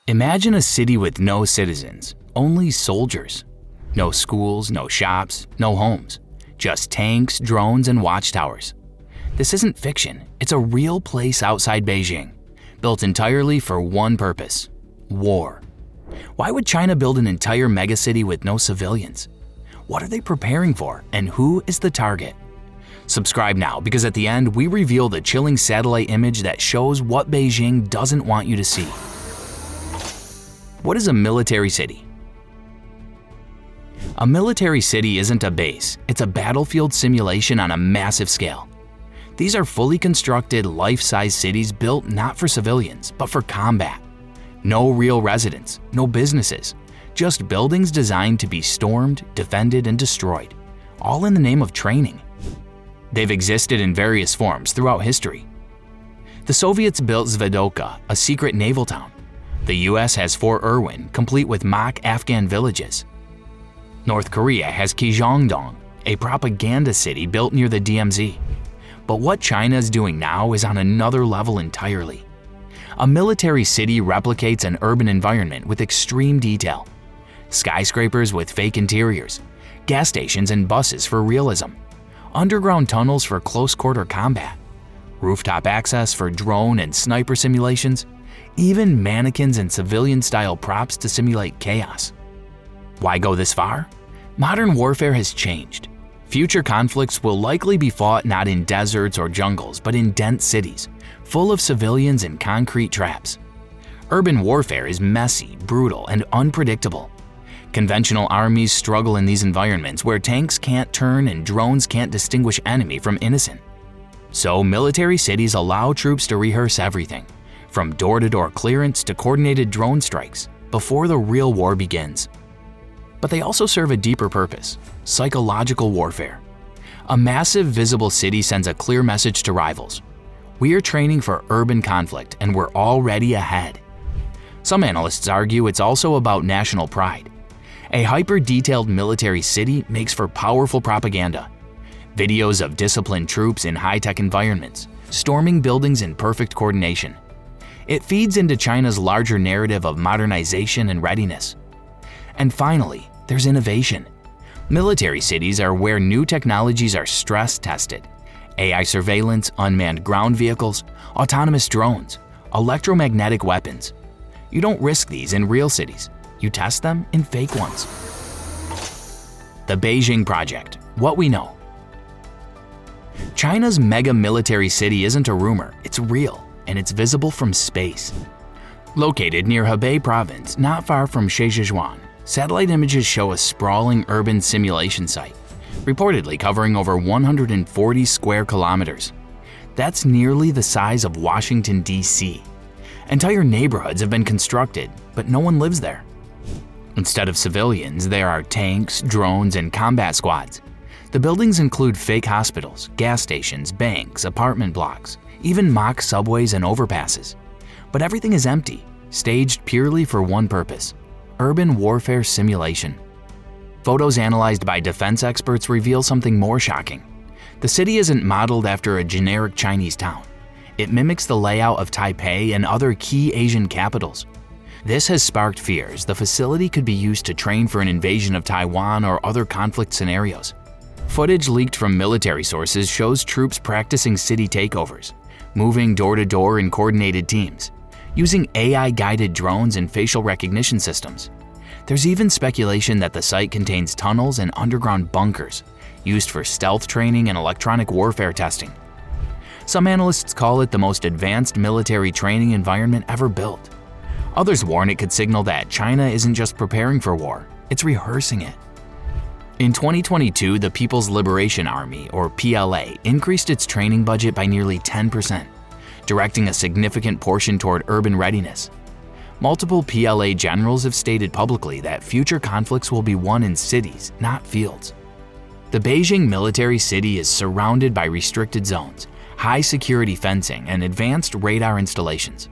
Imagine a city with no citizens, only soldiers. No schools, no shops, no homes. Just tanks, drones, and watchtowers. This isn't fiction, it's a real place outside Beijing, built entirely for one purpose: war. Why would China build an entire megacity with no civilians? What are they preparing for, and who is the target? Subscribe now, because at the end we reveal the chilling satellite image that shows what Beijing doesn't want you to see. What is a military city? A military city isn't a base, it's a battlefield simulation on a massive scale. These are fully constructed, life-size cities built not for civilians, but for combat. No real residents, no businesses, just buildings designed to be stormed, defended, and destroyed, all in the name of training. They've existed in various forms throughout history. The Soviets built Zvezdoka, a secret naval town. The US has Fort Irwin, complete with mock Afghan villages. North Korea has Kijongdong, a propaganda city built near the DMZ. But what China is doing now is on another level entirely. A military city replicates an urban environment with extreme detail. Skyscrapers with fake interiors, gas stations and buses for realism, underground tunnels for close-quarter combat, rooftop access for drone and sniper simulations, even mannequins and civilian-style props to simulate chaos. Why go this far? Modern warfare has changed. Future conflicts will likely be fought not in deserts or jungles, but in dense cities, full of civilians and concrete traps. Urban warfare is messy, brutal, and unpredictable. Conventional armies struggle in these environments where tanks can't turn and drones can't distinguish enemy from innocent. So military cities allow troops to rehearse everything, from door-to-door clearance to coordinated drone strikes, before the real war begins. But they also serve a deeper purpose: psychological warfare. A massive visible city sends a clear message to rivals. We are training for urban conflict and we're already ahead. Some analysts argue it's also about national pride. A hyper-detailed military city makes for powerful propaganda. Videos of disciplined troops in high-tech environments, storming buildings in perfect coordination. It feeds into China's larger narrative of modernization and readiness. And finally, there's innovation. Military cities are where new technologies are stress-tested. AI surveillance, unmanned ground vehicles, autonomous drones, electromagnetic weapons. You don't risk these in real cities. You test them in fake ones. The Beijing Project, what we know. China's mega military city isn't a rumor, it's real, and it's visible from space. Located near Hebei province, not far from Zhejiang, satellite images show a sprawling urban simulation site, reportedly covering over 140 square kilometers. That's nearly the size of Washington, D.C. Entire neighborhoods have been constructed, but no one lives there. Instead of civilians, there are tanks, drones, and combat squads. The buildings include fake hospitals, gas stations, banks, apartment blocks, even mock subways and overpasses. But everything is empty, staged purely for one purpose: urban warfare simulation. Photos analyzed by defense experts reveal something more shocking. The city isn't modeled after a generic Chinese town. It mimics the layout of Taipei and other key Asian capitals. This has sparked fears the facility could be used to train for an invasion of Taiwan or other conflict scenarios. Footage leaked from military sources shows troops practicing city takeovers, moving door-to-door in coordinated teams, using AI-guided drones and facial recognition systems. There's even speculation that the site contains tunnels and underground bunkers, used for stealth training and electronic warfare testing. Some analysts call it the most advanced military training environment ever built. Others warn it could signal that China isn't just preparing for war, it's rehearsing it. In 2022, the People's Liberation Army, or PLA, increased its training budget by nearly 10%, directing a significant portion toward urban readiness. Multiple PLA generals have stated publicly that future conflicts will be won in cities, not fields. The Beijing military city is surrounded by restricted zones, high security fencing, and advanced radar installations.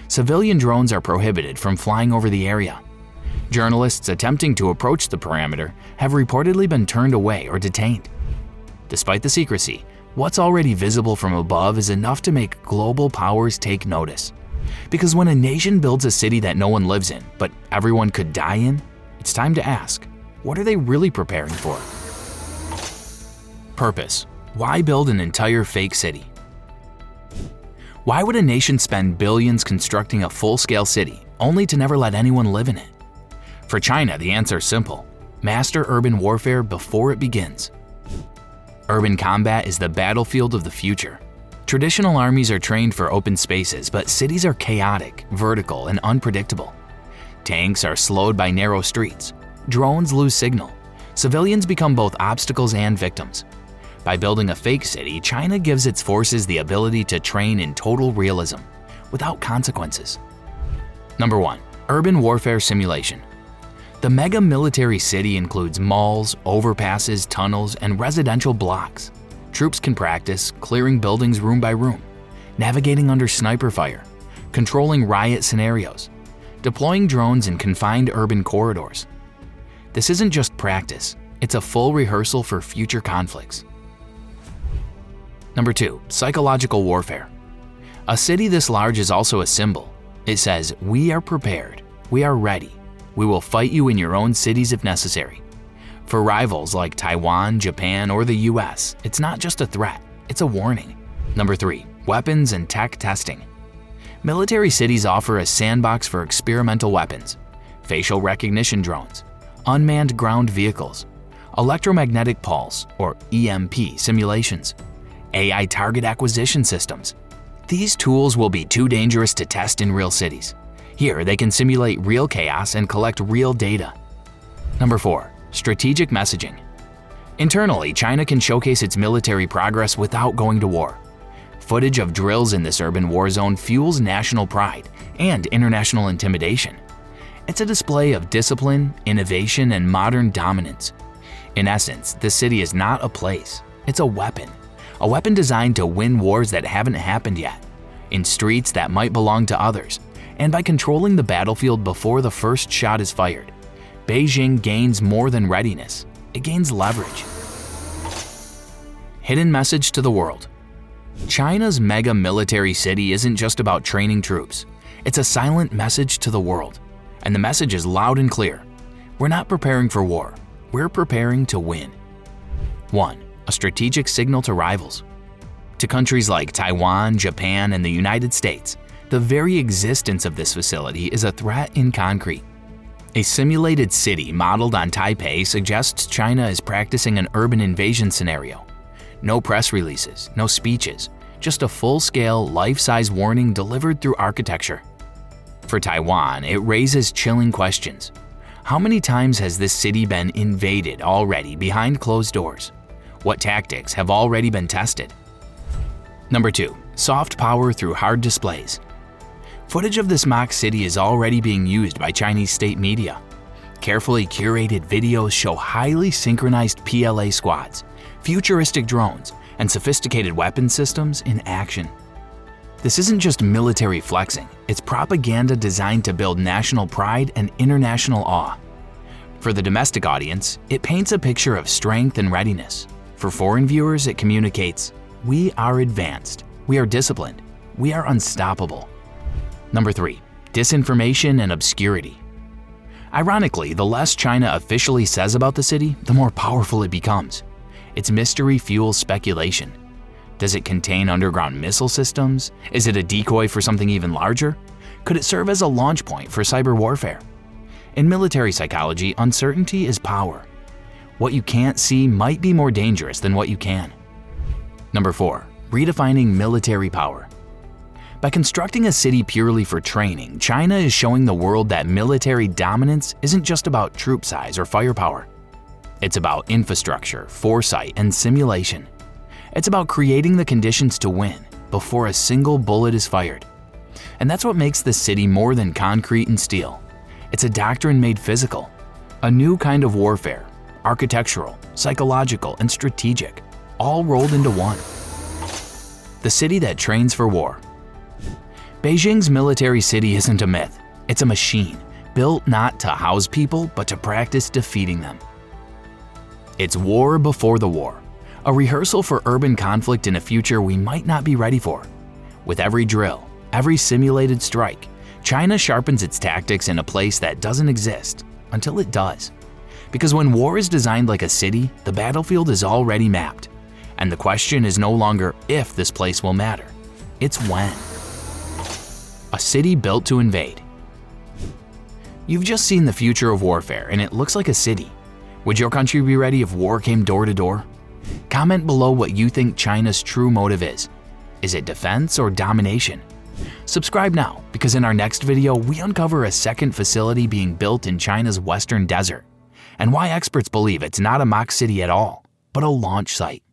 Civilian drones are prohibited from flying over the area. Journalists attempting to approach the perimeter have reportedly been turned away or detained. Despite the secrecy, what's already visible from above is enough to make global powers take notice. Because when a nation builds a city that no one lives in, but everyone could die in, it's time to ask, what are they really preparing for? Purpose. Why build an entire fake city? Why would a nation spend billions constructing a full-scale city only to never let anyone live in it? For China, the answer is simple. Master urban warfare before it begins. Urban combat is the battlefield of the future. Traditional armies are trained for open spaces, but cities are chaotic, vertical, and unpredictable. Tanks are slowed by narrow streets. Drones lose signal. Civilians become both obstacles and victims. By building a fake city, China gives its forces the ability to train in total realism, without consequences. Number 1. Urban warfare simulation. The mega military city includes malls, overpasses, tunnels, and residential blocks. Troops can practice clearing buildings room by room, navigating under sniper fire, controlling riot scenarios, deploying drones in confined urban corridors. This isn't just practice, it's a full rehearsal for future conflicts. Number 2. Psychological warfare. A city this large is also a symbol. It says, "We are prepared, we are ready, we will fight you in your own cities if necessary." For rivals like Taiwan, Japan, or the US, it's not just a threat, it's a warning. Number 3. Weapons and tech testing. Military cities offer a sandbox for experimental weapons, facial recognition drones, unmanned ground vehicles, electromagnetic pulse or EMP simulations, AI target acquisition systems. These tools will be too dangerous to test in real cities. Here, they can simulate real chaos and collect real data. Number 4. Strategic messaging. Internally, China can showcase its military progress without going to war. Footage of drills in this urban war zone fuels national pride and international intimidation. It's a display of discipline, innovation, and modern dominance. In essence, this city is not a place, it's a weapon. A weapon designed to win wars that haven't happened yet, in streets that might belong to others, and by controlling the battlefield before the first shot is fired. Beijing gains more than readiness, it gains leverage. Hidden message to the world. China's mega military city isn't just about training troops, it's a silent message to the world. And the message is loud and clear. We're not preparing for war, we're preparing to win. 1. A strategic signal to rivals. To countries like Taiwan, Japan, and the United States, the very existence of this facility is a threat in concrete. A simulated city modeled on Taipei suggests China is practicing an urban invasion scenario. No press releases, no speeches, just a full-scale, life-size warning delivered through architecture. For Taiwan, it raises chilling questions. How many times has this city been invaded already behind closed doors? What tactics have already been tested? Number 2. Soft power through hard displays. Footage of this mock city is already being used by Chinese state media. Carefully curated videos show highly synchronized PLA squads, futuristic drones, and sophisticated weapon systems in action. This isn't just military flexing, it's propaganda designed to build national pride and international awe. For the domestic audience, it paints a picture of strength and readiness. For foreign viewers, it communicates, we are advanced, we are disciplined, we are unstoppable. Number 3. Disinformation and obscurity. Ironically, the less China officially says about the city, the more powerful it becomes. Its mystery fuels speculation. Does it contain underground missile systems? Is it a decoy for something even larger? Could it serve as a launch point for cyber warfare? In military psychology, uncertainty is power. What you can't see might be more dangerous than what you can. Number 4. Redefining military power. By constructing a city purely for training, China is showing the world that military dominance isn't just about troop size or firepower. It's about infrastructure, foresight, and simulation. It's about creating the conditions to win before a single bullet is fired. And that's what makes this city more than concrete and steel. It's a doctrine made physical, a new kind of warfare, architectural, psychological, and strategic, all rolled into one. The city that trains for war. Beijing's military city isn't a myth, it's a machine, built not to house people, but to practice defeating them. It's war before the war, a rehearsal for urban conflict in a future we might not be ready for. With every drill, Every simulated strike, China sharpens its tactics in a place that doesn't exist until it does. Because when war is designed like a city, the battlefield is already mapped. And the question is no longer if this place will matter, it's when. A city built to invade. You've just seen the future of warfare and it looks like a city. Would your country be ready if war came door to door? Comment below what you think China's true motive is. Is it defense or domination? Subscribe now, because in our next video we uncover a second facility being built in China's western desert, and why experts believe it's not a mock city at all, but a launch site.